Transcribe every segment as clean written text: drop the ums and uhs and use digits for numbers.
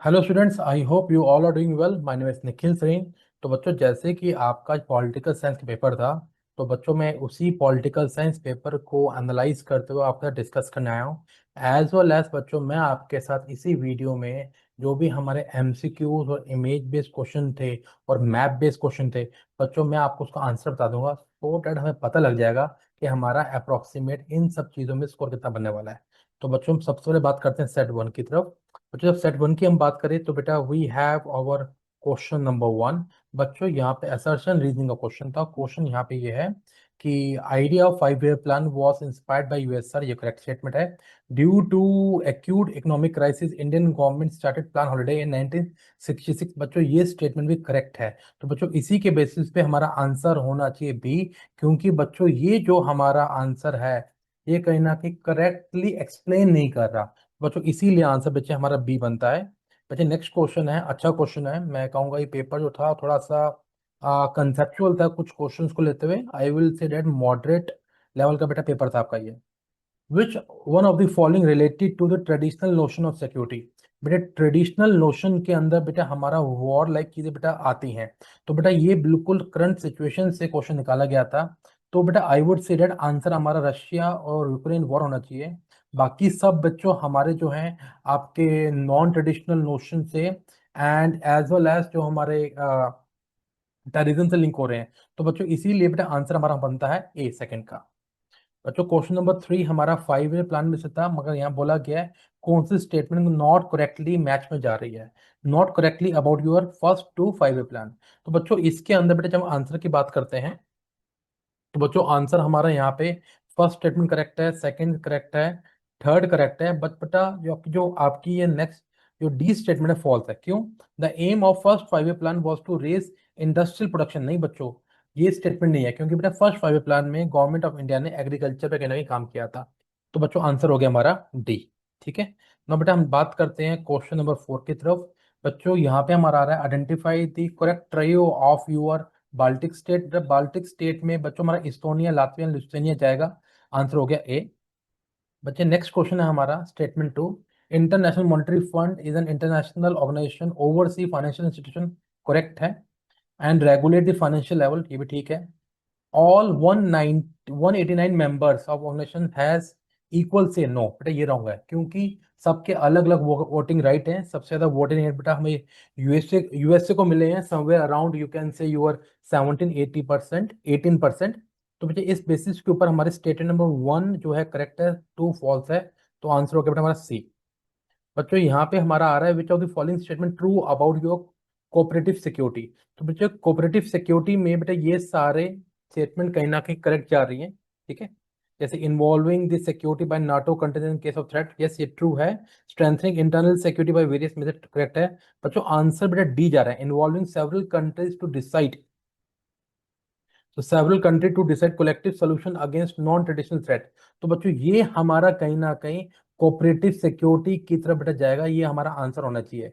Hello students, I hope you all are doing well. My name is Nikhil Sareen. तो बच्चों, जैसे कि आपका पॉलिटिकल साइंस का पेपर था, तो बच्चों मैं उसी पॉलिटिकल साइंस पेपर को एनालाइज करते हुए आपके साथ डिस्कस करने आया हूँ। एज वेल एज बच्चों, मैं आपके साथ इसी वीडियो में जो भी हमारे एमसीक्यूज और इमेज बेस्ड क्वेश्चन थे और मैप बेस्ड क्वेश्चन थे, बच्चों मैं आपको उसका आंसर बता दूंगा, सो डैट हमें पता लग जाएगा कि हमारा अप्रोक्सीमेट इन सब चीज़ों में स्कोर कितना बनने वाला है। तो बच्चों, हम सबसे पहले बात करते हैं सेट वन की तरफ। बच्चों, जब सेट वन की हम बात करें तो बेटा we have our question number one. बच्चों, यहाँ पे असर्शन रीजनिंग का क्वेश्चन था। क्वेश्चन यहाँ पे ये है कि idea of 5 year plan was inspired by USSR, ये करेक्ट स्टेटमेंट है। Due to acute economic crisis Indian government started plan holiday in 1966। बच्चों, ये स्टेटमेंट भी करेक्ट है। तो बच्चों, इसी के बेसिस पे हमारा आंसर होना चाहिए बी, क्योंकि बच्चों ये जो हमारा आंसर है ये कहीं ना कहीं करेक्टली एक्सप्लेन नहीं कर रहा। बच्चों, इसीलिए आंसर बच्चे हमारा बी बनता है। बच्चे, नेक्स्ट क्वेश्चन है, अच्छा क्वेश्चन है। मैं कहूंगा ये पेपर जो था थोड़ा सा कंसेप्चुअल था कुछ क्वेश्चंस को लेते हुए। I will say that moderate level का बेटा पेपर था आपका ये। Which one of the following related to the traditional notion of security. बेटा, ट्रेडिशनल नोशन के अंदर बेटा हमारा वॉर लाइक चीजें बेटा आती हैं। तो बेटा ये बिल्कुल करंट सिचुएशन से क्वेश्चन निकाला गया था। तो बेटा I would say that answer हमारा रशिया और यूक्रेन वॉर होना चाहिए। बाकी सब बच्चों हमारे जो हैं आपके नॉन ट्रेडिशनल नोशन से एंड एज वेल एज जो हमारे टेररिज्म से लिंक हो रहे हैं। तो बच्चों इसीलिए बेटा आंसर हमारा बनता है ए सेकंड का। बच्चों, क्वेश्चन नंबर थ्री हमारा 5 ईयर प्लान में से था, मगर यहाँ बोला गया है कौन सी स्टेटमेंट नॉट करेक्टली मैच में जा रही है। Not correctly about your first to 5 year plan. तो बच्चों इसके अंदर बेटा जब आंसर की बात करते हैं तो बच्चों आंसर हमारा यहाँ पे फर्स्ट स्टेटमेंट करेक्ट है, सेकंड करेक्ट है, थर्ड करेक्ट है, बट बेटा जो आपकी ये नेक्स्ट जो डी स्टेटमेंट है फॉल्स है। क्यों? The aim of first 5 year plan was to raise industrial production. नहीं बच्चों, ये स्टेटमेंट नहीं है, क्योंकि बेटा फर्स्ट 5 ईयर प्लान में गवर्नमेंट ऑफ इंडिया ने एग्रीकल्चर पे कहीं ना कहीं काम किया था। तो बच्चों आंसर हो गया हमारा डी। ठीक है ना बेटा, हम बात करते हैं क्वेश्चन नंबर फोर की तरफ। बच्चों यहाँ पे हमारा आ रहा है identify the correct trio of your Baltic state. जब बाल्टिक स्टेट में बच्चों हमारा इस्टोनिया, लातविया, लिथुआनिया जाएगा। आंसर हो गया ए। बच्चे, नेक्स्ट क्वेश्चन है हमारा statement two. International Monetary Fund is an international organisation oversee financial institution. Correct है। And regulate the financial level, ये भी ठीक है। All 189 members of organisation has equal say. No बेटा, ये रॉन्ग है, क्योंकि सबके अलग अलग वोटिंग राइट है। सबसे ज्यादा वोटिंग राइट बेटा हमें यूएसए को मिले हैं, somewhere around you can say your 17-80%, 18%। तो बेटा इस बेसिस के ऊपर हमारे स्टेटमेंट नंबर वन जो है करेक्ट है, टू फॉल्स है। तो आंसर हो गया बेटा हमारा सी। बच्चों यहाँ पे हमारा आ रहा है विच of the following statement true about your cooperative security. तो बच्चों कोऑपरेटिव सिक्योरिटी में बेटा ये सारे स्टेटमेंट कहीं ना कहीं करेक्ट जा रही हैं। ठीक है, जैसे involving the security by NATO countries in case of threat, yes ये ट्रू है। Strengthening internal security by various method, correct है। बच्चों आंसर बेटा डी जा रहा है, involving several countries to decide, तो several country to decide collective solution against non traditional threat. तो बच्चों ये हमारा कहीं ना कहीं कोऑपरेटिव सिक्योरिटी की तरफ बेटा जाएगा, ये हमारा आंसर होना चाहिए।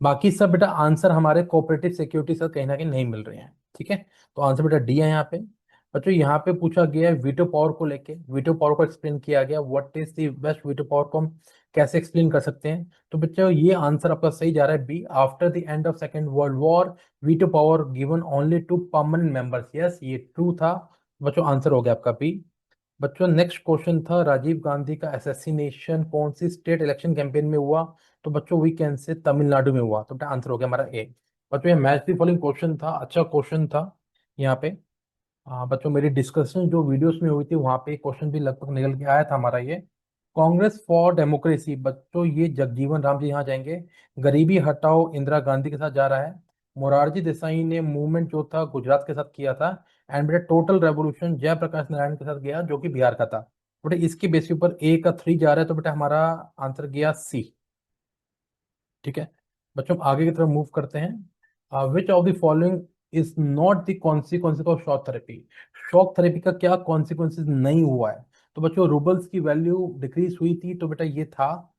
बाकी सब बेटा आंसर हमारे कोऑपरेटिव सिक्योरिटी से कहीं ना कहीं नहीं मिल रहे हैं। ठीक है, तो आंसर बेटा डी है यहाँ पे। बच्चों यहाँ पे पूछा गया है वीटो पावर को लेके, वीटो पावर को एक्सप्लेन किया गया, what is the best veto power को हम कैसे एक्सप्लेन कर सकते हैं। तो बच्चों ये आंसर आपका सही जा रहा है B. After the end of second world war veto power given only to permanent members, yes ये ट्रू था। बच्चों आंसर हो गया आपका बी। बच्चों नेक्स्ट क्वेश्चन था राजीव गांधी का असैसिनेशन कौन सी स्टेट इलेक्शन कैंपेन में हुआ। तो बच्चों वी कैन से तमिलनाडु में हुआ। तो बेटा आंसर हो गया हमारा ए। बच्चों ये मैच दी फॉलोइंग क्वेश्चन था, अच्छा क्वेश्चन था यहाँ पे। हाँ बच्चों, मेरी डिस्कशन जो वीडियोस में हुई थी वहां पे क्वेश्चन भी लगभग निकल के आया था हमारा ये। कांग्रेस फॉर डेमोक्रेसी, बच्चों ये जगजीवन राम जी यहाँ जाएंगे। गरीबी हटाओ इंदिरा गांधी के साथ जा रहा है। मोरारजी देसाई ने मूवमेंट जो था गुजरात के साथ किया था। एंड बेटा टोटल रेवोल्यूशन जयप्रकाश नारायण के साथ गया जो कि बिहार का था। बेटा इसके बेस के ऊपर ए का थ्री जा रहा है, तो बेटा हमारा आंसर गया सी। ठीक है बच्चों, आगे की तरफ मूव करते हैं। विच of the following is not the consequence of shock therapy. Shock therapy का क्या कॉन्सिक्वेंसेज नहीं हुआ है। तो बच्चों रूबल्स की वैल्यू डिक्रीज हुई थी, तो बेटा ये था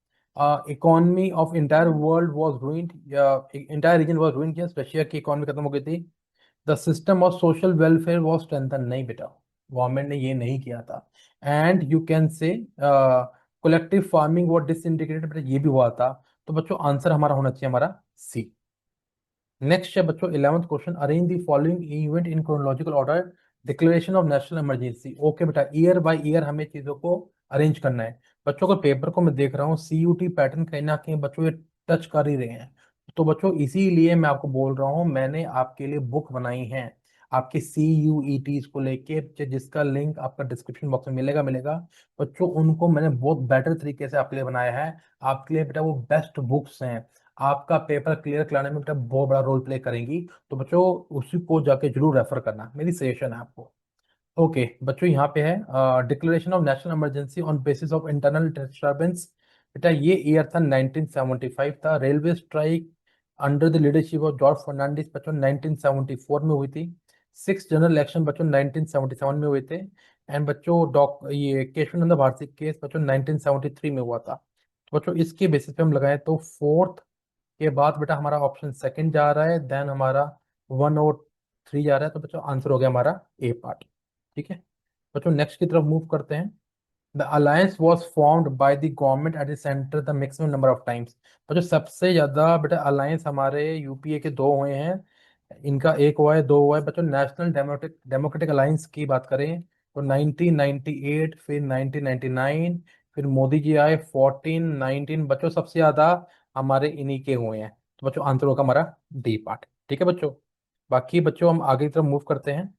economy of entire world was ruined, entire region was ruined, Russia की इकोनॉमी खत्म हो गई थी। The system of social welfare was strengthen, नहीं बेटा गवर्नमेंट ने ये नहीं किया था। And you can say collective farming वो डिसइंटीग्रेटेड, बेटा ये भी हुआ था। तो बच्चों आंसर हमारा होना चाहिए हमारा सी। नेक्स्ट है बच्चों 11th question, arrange the following event in chronological order, declaration of national emergency. Okay बेटा, ईयर बाय ईयर हमें चीजों को अरेंज करना है। बच्चों को पेपर को मैं देख रहा हूँ सीयूटी पैटर्न कहीं ना कहीं बच्चों ये टच कर ही रहे हैं। तो बच्चों इसीलिए मैं आपको बोल रहा हूँ, मैंने आपके लिए बुक बनाई है आपके सी यू ई टी को लेके, जिसका लिंक आपका डिस्क्रिप्शन बॉक्स में मिलेगा मिलेगा। बच्चों उनको मैंने बहुत बेटर तरीके से आपके लिए बनाया है। आपके लिए बेटा वो बेस्ट बुक्स हैं, आपका पेपर क्लियर कराने में बेटा बहुत बड़ा रोल प्ले करेंगी। तो बच्चों उसी को जाके जरूर रेफर करना, मेरी सजेशन है आपको। ओके बच्चों यहाँ पे है declaration of national emergency on basis of internal disturbance. बेटा ये ईयर था 1975 था। Railway strike under the leadership of George Fernandes बच्चों 1974 में हुई थी। सिक्स जनरल इलेक्शन बच्चों 1977 में हुए थे। एंड बच्चों डॉक ये केशवानंद भारती केस बच्चों 1973 में हुआ था। तो बच्चों इसके बेसिस पे हम लगाएं तो फोर्थ के बाद बेटा हमारा ऑप्शन सेकंड जा रहा है, देन हमारा वन और थ्री जा रहा है। तो बच्चों आंसर हो गया हमारा ए पार्ट। ठीक है बच्चों नेक्स्ट की तरफ मूव करते हैं। The alliance was formed by the government at the centre the maximum number of times. बच्चों सबसे ज्यादा बेटा अलायंस हमारे यूपीए के दो हुए हैं, इनका एक हुआ है दो हुआ है। बच्चों नेशनल डेमोक्रेटिक डेमोक्रेटिक अलायंस की बात करें तो 1998, फिर 1999, फिर मोदी जी आए 14, 19। बच्चों सबसे ज्यादा हमारे इन्हीं के हुए हैं। तो बच्चों आंसर होगा हमारा डी पार्ट। ठीक है बच्चों, बाकी बच्चों हम आगे की तरफ मूव करते हैं।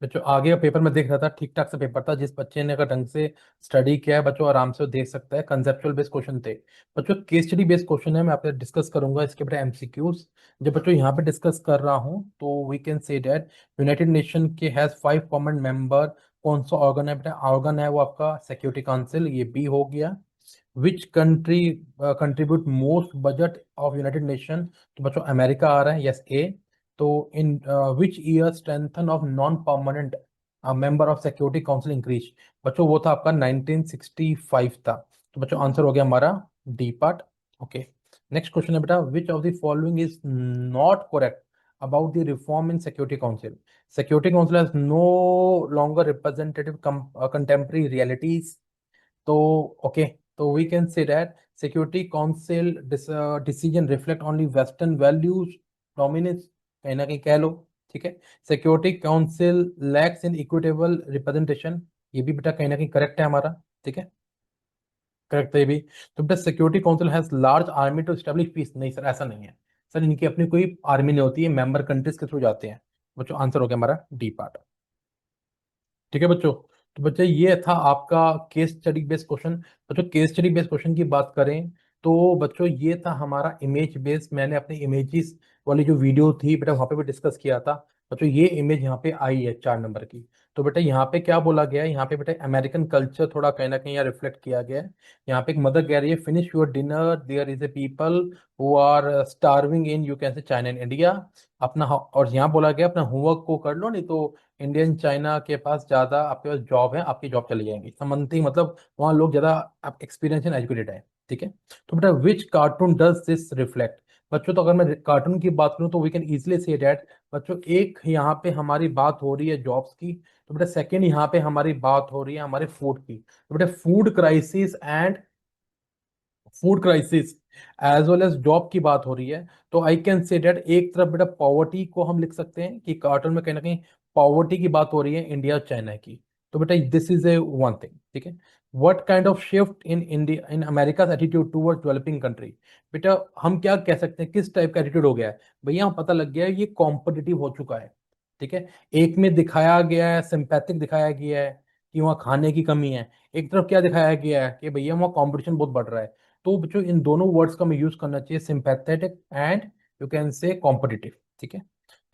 बच्चों आगे का पेपर में देख रहा था, ठीक ठाक सा पेपर था। जिस बच्चे ने अगर ढंग से स्टडी किया है बच्चों आराम से वो देख सकता है। कंसेप्चुअल बेस्ड क्वेश्चन थे बच्चों, केस स्टडी बेस्ड क्वेश्चन है। मैं आपसे डिस्कस करूंगा इसके बेटा एमसीक्यूज। जब बच्चों यहाँ पे डिस्कस कर रहा हूँ तो we can say that United Nation के हैज 5 परमानेंट मेंबर। कौन सा ऑर्गन है बेटा? ऑर्गन है वो आपका सिक्योरिटी काउंसिल, ये बी हो गया। Which country contribute most budget of United Nation? तो बच्चों अमेरिका आ रहा है, यस ए। तो in which year strengthen of non permanent member of Security Council increase? बच्चों वो था आपका 1965 था। तो बच्चों आंसर हो गया हमारा D part. Okay next question है बेटा, which of the following is not correct about the reform in security council? Security council has no longer representative contemporary realities. तो ओके, तो we can say that security council decision reflect only western values dominance, कहीं ना कहीं कह लो। ठीक है, security council lacks in equitable representation, ये भी बेटा कहीं ना कहीं करेक्ट है हमारा। ठीक है, करेक्ट है ये भी। तो बेटा security council has large army to establish peace, नहीं सर ऐसा नहीं है। सर इनकी अपनी कोई आर्मी नहीं होती है, मेंबर कंट्रीज के थ्रू जाते हैं। बच्चों आंसर हो गया हमारा डी पार्ट। ठीक है बच्चों, तो बच्चे ये था आपका केस स्टडी बेस्ड क्वेश्चन। बच्चों केस स्टडी बेस्ड क्वेश्चन की बात करें तो बच्चों ये था हमारा इमेज बेस्ड। मैंने अपनी इमेजेस वाली जो वीडियो थी बेटा वहां पे भी डिस्कस किया था। बच्चों ये इमेज यहाँ पे आई है 4 नंबर की। तो बेटा यहाँ पे क्या बोला गया है, यहाँ पे बेटा अमेरिकन कल्चर थोड़ा कहीं ना कहीं यहाँ रिफ्लेक्ट किया गया है। यहाँ पे एक मदर कह रही है finish your dinner there is a people who are starving in you can say China and India. अपना और यहाँ बोला गया अपना होमवर्क को कर लो, नहीं तो इंडियन चाइना के पास ज्यादा आपके पास जॉब है, आपकी जॉब चली जाएंगी संबंधी, मतलब वहाँ लोग ज्यादा एक्सपीरियंस एंड एजुकेटेड है। ठीक है, तो बेटा which cartoon does this reflect? बच्चों तो अगर मैं कार्टून की बात करूँ तो we can easily say that बच्चों, एक यहाँ पे हमारी बात हो रही है जॉब्स की, तो बेटा सेकंड यहाँ पे हमारी बात हो रही है हमारे फूड की। तो बेटा food crisis as well as job की बात हो रही है। तो आई कैन से डेट एक तरफ बेटा पॉवर्टी को हम लिख सकते हैं कि कार्टून में कहीं ना कहीं पॉवर्टी की बात हो रही है इंडिया चाइना की। तो बेटा this is a one thing. ठीक है, what kind of shift in India in America attitude towards developing country? बेटा हम क्या कह सकते हैं किस टाइप का एटीट्यूड हो गया है? भैया हम पता लग गया है ये कॉम्पिटिटिव हो चुका है। ठीक है, एक में दिखाया गया है सिंपैथिक दिखाया गया है कि वहाँ खाने की कमी है, एक तरफ क्या दिखाया गया है कि भैया वहाँ कंपटीशन बहुत बढ़ रहा है। तो बच्चों इन दोनों वर्ड्स का हमें यूज करना चाहिए, sympathetic and you can say competitive. ठीक है,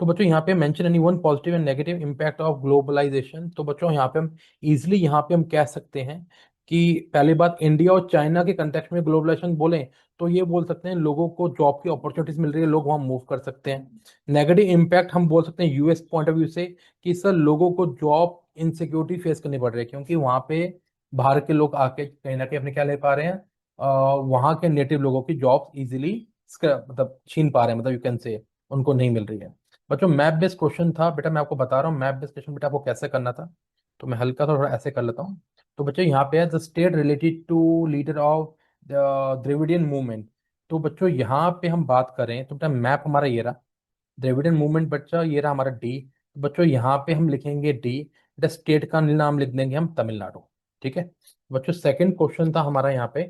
तो बच्चों यहाँ पे mention any one positive and negative impact of globalisation. तो बच्चों यहाँ पे हम इजिली यहाँ पे हम कह सकते हैं कि पहली बात इंडिया और चाइना के कंटेक्स्ट में ग्लोबलाइजेशन बोलें तो ये बोल सकते हैं लोगों को जॉब की अपॉर्चुनिटीज मिल रही है, लोग वहाँ मूव कर सकते हैं। नेगेटिव इम्पैक्ट हम बोल सकते हैं यूएस पॉइंट ऑफ व्यू से कि सर लोगों को जॉब इनसिक्योरिटी फेस करनी पड़ रही है, क्योंकि वहाँ पे बाहर के लोग आके कहीं ना कहीं अपने क्या ले पा रहे हैं, वहाँ के नेटिव लोगों की जॉब इजीली मतलब छीन पा रहे हैं, मतलब यू कैन से उनको नहीं मिल रही है। बच्चों मैप बेस्ड क्वेश्चन था बेटा, मैं आपको बता रहा हूँ मैप बेस्ड क्वेश्चन बेटा आपको कैसे करना था। तो मैं हल्का सा थोड़ा ऐसे कर लेता हूँ। तो बच्चों यहाँ पे है the state related to leader of Dravidian movement. तो बच्चों यहाँ पे हम बात करें तो बेटा मैप हमारा ये रहा, द्रविडियन मूवमेंट बच्चा ये रहा हमारा डी। तो बच्चों यहाँ पे हम लिखेंगे डी, बेटा स्टेट का नाम लिख देंगे हम तमिलनाडु। ठीक है बच्चों, सेकंड क्वेश्चन था हमारा यहाँ पे,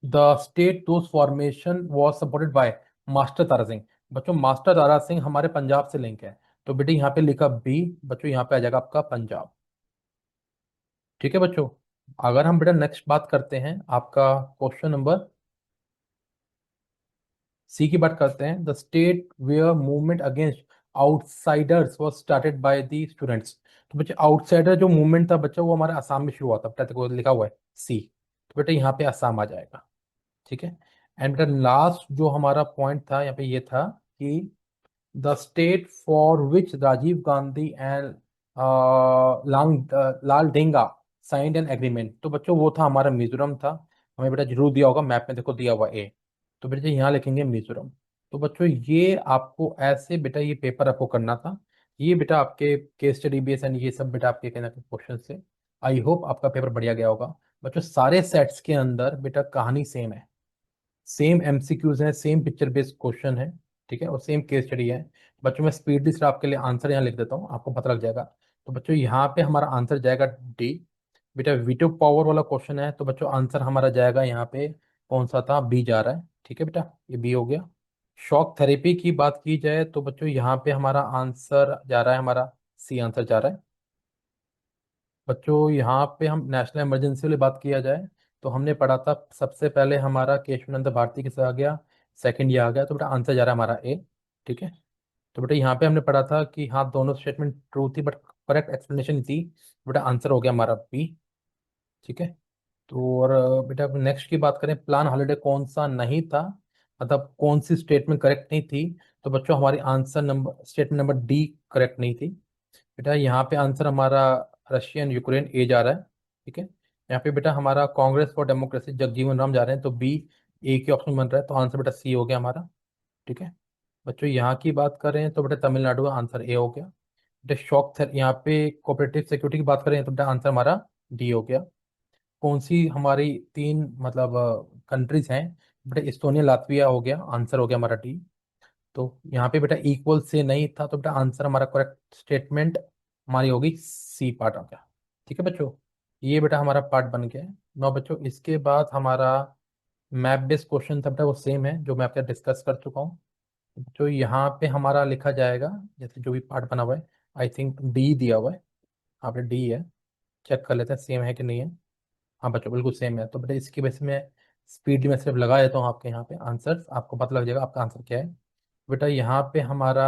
the state those formation was supported by Master Tara Singh. बच्चों मास्टर तारा सिंह हमारे पंजाब से लिंक है, तो बेटे यहाँ पे लिखा बी, बच्चों यहाँ पे आ जाएगा आपका पंजाब। ठीक है बच्चों, अगर हम बेटा नेक्स्ट बात करते हैं आपका क्वेश्चन नंबर सी की बात करते हैं, the state where movement against outsiders was started by the students. तो बच्चे आउटसाइडर जो मूवमेंट था बच्चा वो हमारे असम में शुरू हुआ था, बेटा देखो लिखा हुआ है सी, तो बेटा यहाँ पे असम आ जाएगा। ठीक है, एंड बेटा लास्ट जो हमारा पॉइंट था यहाँ पे ये था कि the state for which Rajiv Gandhi and Lal Denga signed an agreement. तो बच्चों वो था हमारा मिजोरम था, हमें बेटा जरूर दिया होगा मैप में, देखो दिया हुआ ए, तो बेटा यहाँ लिखेंगे मिजोरम। तो बच्चों ये आपको ऐसे बेटा ये पेपर आपको करना था, ये बेटा आपके केस स्टडी बेस एंड ये सब बेटा आपके कहना क्वेश्चन से। आई होप आपका पेपर बढ़िया गया होगा बच्चों। सारे सेट्स के अंदर बेटा कहानी सेम है, सेम एमसीक्यूज हैं, सेम पिक्चर बेस्ड क्वेश्चन है। ठीक है, और सेम केस स्टडी है बच्चों। मैं स्पीडली सिर्फ आपके लिए आंसर यहाँ लिख देता हूँ, आपको पता लग जाएगा। तो बच्चों यहाँ पे हमारा आंसर जाएगा डी, बेटा वीटो पावर वाला क्वेश्चन है, तो बच्चों आंसर हमारा जाएगा यहाँ पे कौन सा था, बी जा रहा है। ठीक है बेटा, ये बी हो गया। शॉक थेरेपी की बात की जाए तो बच्चों यहाँ पे हमारा आंसर जा रहा है, हमारा सी आंसर जा रहा है। बच्चों यहाँ पे हम नेशनल इमरजेंसी वाली बात किया जाए तो हमने पढ़ा था सबसे पहले हमारा केशवानंद भारती किसे आ गया, सेकंड ये आ गया, तो बेटा आंसर जा रहा है हमारा ए। ठीक है, तो बेटा यहाँ पे हमने पढ़ा था कि हाँ दोनों स्टेटमेंट ट्रू थी बट करेक्ट एक्सप्लेनेशन थी, बेटा आंसर हो गया हमारा बी। ठीक है, तो और बेटा नेक्स्ट की बात करें, प्लान हॉलिडे कौन सा नहीं था, मतलब कौन सी स्टेटमेंट करेक्ट नहीं थी। तो बच्चों हमारी answer number statement number D correct नहीं थी, बेटा यहाँ पे आंसर हमारा रशियन यूक्रेन ए जा रहा है। ठीक है, यहाँ पे बेटा हमारा कांग्रेस फॉर डेमोक्रेसी जगजीवन राम जा रहे हैं, तो बी ए के ऑप्शन बन रहा है, तो आंसर बेटा सी हो गया हमारा। ठीक है बच्चों, यहाँ की बात करें तो बेटा तमिलनाडु का आंसर ए हो गया। बेटा शॉक थेर यहाँ पे कोऑपरेटिव सिक्योरिटी की बात करें तो बेटा आंसर हमारा डी हो गया। कौन सी हमारी तीन मतलब कंट्रीज हैं, बेटा इस्तोनिया लातविया हो गया, आंसर हो गया हमारा डी। तो यहाँ पे बेटा इक्वल से नहीं था, तो बेटा आंसर हमारा करेक्ट स्टेटमेंट हमारी होगी सी पार्ट आ गया। ठीक है बच्चों, ये बेटा हमारा पार्ट बन गया है। नौ बच्चों इसके बाद हमारा मैप बेस्ड क्वेश्चन था बेटा वो सेम है जो मैं आपके डिस्कस कर चुका हूँ। तो यहाँ पे हमारा लिखा जाएगा जैसे जो भी पार्ट बना हुआ है, आई थिंक डी दिया हुआ है, यहाँ पे डी है, चेक कर लेते हैं सेम है कि नहीं है। हाँ बच्चों बिल्कुल सेम है, तो बेटा इसकी वजह से मैं स्पीड में सिर्फ लगा देता हूँ आपके यहाँ पे आंसर, आपको पता लग जाएगा आपका आंसर क्या है। बेटा यहाँ पे हमारा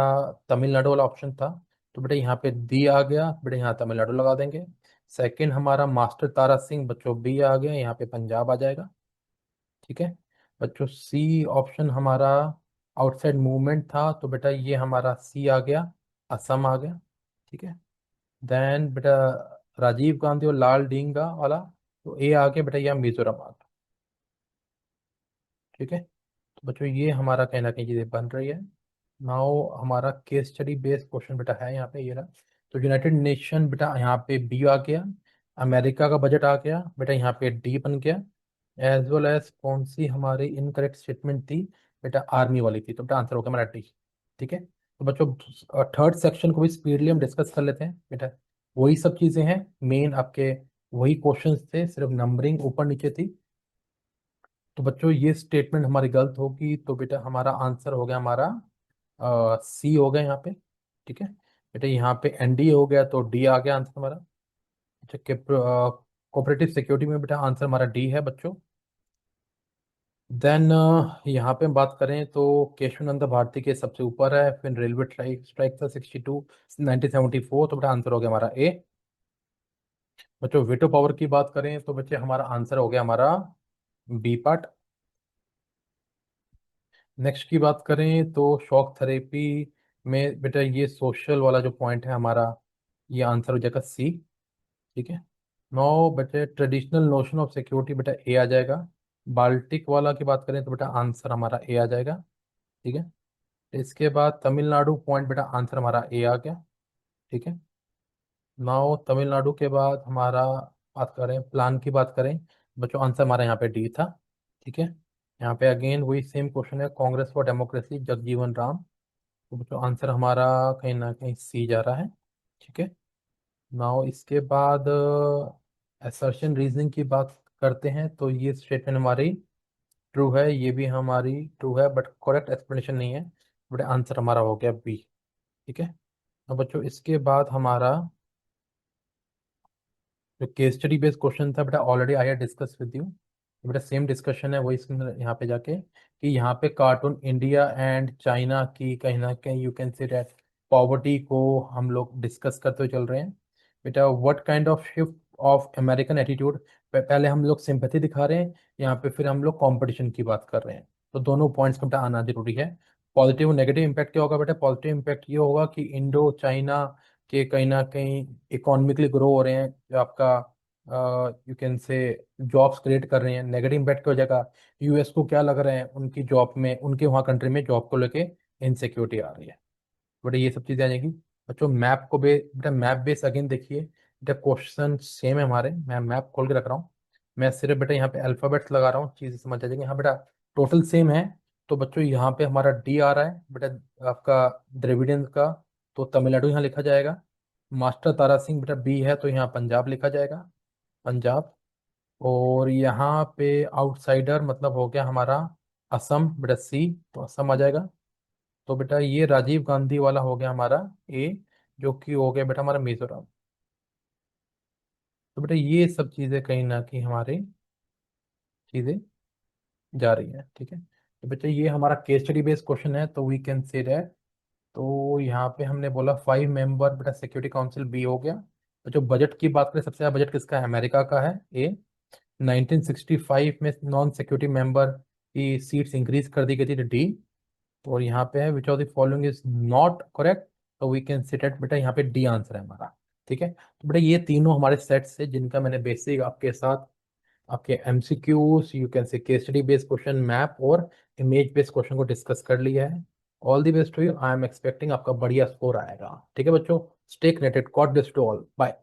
तमिलनाडु वाला ऑप्शन था, तो बेटा यहाँ पे दी आ गया, बेटा यहाँ तमिलनाडु लगा देंगे। सेकंड हमारा मास्टर तारा सिंह, बच्चों बी आ गया, यहाँ पे पंजाब आ जाएगा। ठीक है बच्चों, सी ऑप्शन हमारा आउटसाइड मूवमेंट था, तो बेटा ये हमारा सी आ गया, असम आ गया। ठीक है, देन बेटा राजीव गांधी और लाल डींगा वाला, तो ए आ गया बेटा, यह मिजोरम आ गया। ठीक है, तो बच्चों ये हमारा कहीं ना कहीं चीज़ें बन रही है। नाउ हमारा केस स्टडी बेस्ड क्वेश्चन बेटा है यहाँ पे ये रहा। तो यूनाइटेड नेशन बेटा यहाँ पे बी आ गया, अमेरिका का बजट आ गया बेटा, यहाँ पे डी बन गया। एज वेल एज कौन सी हमारी इनकरेक्ट स्टेटमेंट थी, बेटा आर्मी वाली थी, तो बेटा आंसर हो गया हमारा डी। ठीक है, तो बच्चों थर्ड सेक्शन को भी स्पीडली हम डिस्कस कर लेते हैं बेटा। वही सब चीज़ें हैं मेन आपके, वही क्वेश्चंस थे, सिर्फ नंबरिंग ऊपर नीचे थी। तो बच्चों ये स्टेटमेंट हमारी गलत होगी, तो बेटा हमारा आंसर हो गया हमारा सी हो गया यहाँ पे। ठीक है बेटा, यहाँ पे एनडीए हो गया, तो डी आ गया आंसर हमारा। अच्छा, कोऑपरेटिव सिक्योरिटी में बेटा आंसर हमारा डी है बच्चों। देन यहाँ पे हम बात करें तो केशवानंद भारती के सबसे ऊपर है, फिर रेलवे स्ट्राइक स्ट्राइक था 62 1974, तो बेटा आंसर हो गया हमारा ए। बच्चों वेटो पावर की बात करें तो बच्चे हमारा आंसर हो गया हमारा बी पार्ट। नेक्स्ट की बात करें तो शॉक थेरेपी में बेटा ये सोशल वाला जो पॉइंट है हमारा, ये आंसर हो जाएगा सी। ठीक है, नौ बेटे ट्रेडिशनल नोशन ऑफ सिक्योरिटी बेटा ए आ जाएगा। बाल्टिक वाला की बात करें तो बेटा आंसर हमारा ए आ जाएगा। ठीक है, इसके बाद तमिलनाडु पॉइंट बेटा आंसर हमारा ए आ गया। ठीक है, नाउ तमिलनाडु के बाद हमारा बात करें प्लान की बात करें, बच्चों आंसर हमारा यहाँ पे डी था। ठीक है, यहाँ पे अगेन वही सेम क्वेश्चन है, कांग्रेस फॉर डेमोक्रेसी जगजीवन राम। तो बच्चों आंसर हमारा कहीं ना कहीं सी जा रहा है। ठीक है, नाउ इसके बाद असर्शन रीजनिंग की बात करते हैं। तो ये स्टेटमेंट हमारी ट्रू है, ये भी हमारी ट्रू है, बट करेक्ट एक्सप्लेनेशन नहीं है। बट आंसर हमारा हो गया बी। ठीक है, अब बच्चों इसके बाद हमारा जो केस स्टडी बेस्ड क्वेश्चन था बेटा, already I have discuss with you. बेटा सेम डिस्कशन है वही इसमें यहाँ पे जाके, कि यहाँ पे कार्टून इंडिया एंड चाइना की कहीं ना कहीं you can say that poverty को हम लोग डिस्कस करते हुए चल रहे हैं। बेटा what kind of shift of American attitude, पहले हम लोग सिंपैथी दिखा रहे हैं यहाँ पे, फिर हम लोग कंपटीशन की बात कर रहे हैं। तो दोनों पॉइंट्स का बेटा आना जरूरी है। पॉजिटिव नेगेटिव इम्पैक्ट क्या होगा बेटा? पॉजिटिव इम्पैक्ट ये होगा कि इंडो चाइना के कहीं ना कहीं इकोनॉमिकली ग्रो हो रहे हैं, जो आपका यू कैन से जॉब्स क्रिएट कर रहे हैं। नेगेटिव इम्पैक्ट की वजह का यूएस को क्या लग रहा है, उनकी जॉब में, उनके वहाँ कंट्री में जॉब को लेके इनसिक्योरिटी आ रही है। बेटा ये सब चीज़ें आ जाएंगी। बच्चों मैप को बेटा मैप बेस अगेन देखिए, बेटा क्वेश्चन सेम है हमारे, मैं मैप खोल के रख रहा हूँ। मैं सिर्फ बेटा यहाँ पे अल्फ़ाबेट्स लगा रहा हूँ, चीज़ें समझ आ जाएंगी। हाँ बेटा टोटल सेम है। तो बच्चों यहाँ पे हमारा डी आ रहा है बेटा, आपका द्रविडियंस का, तो तमिलनाडु यहाँ लिखा जाएगा। मास्टर तारा सिंह बेटा बी है, तो यहाँ पंजाब लिखा जाएगा, पंजाब। और यहाँ पे आउटसाइडर मतलब हो गया हमारा असम बेटा सी, तो असम आ जाएगा। तो बेटा ये राजीव गांधी वाला हो गया हमारा ए, जो कि हो गया बेटा हमारा मिजोरम। तो बेटा ये सब चीज़ें कहीं ना कहीं हमारे चीज़ें जा रही है। ठीक है, तो बेटा ये हमारा केस स्टडी बेस्ड क्वेश्चन है, तो वी कैन से दैट। तो यहाँ पे हमने बोला 5 मेंबर बेटा सिक्योरिटी काउंसिल बी हो गया। तो जो बजट की बात करें, सबसे ज़्यादा बजट किसका है? अमेरिका का है ए। 1965 में नॉन सिक्योरिटी मेंबर की सीट्स इंक्रीज कर दी गई थी, डी। और यहाँ पे है विच of the following is not correct, तो वी कैन सिट एट बेटा यहाँ पे डी आंसर है हमारा। ठीक है, तो बेटा ये तीनों हमारे सेट्स है जिनका मैंने बेसिक आपके साथ आपके MCQs, you can say case study based question, map और इमेज बेस्ड क्वेश्चन को डिस्कस कर लिया है। All the best to you, I am expecting आपका बढ़िया स्कोर आएगा। ठीक है बच्चों, stay connected, God bless to all, bye.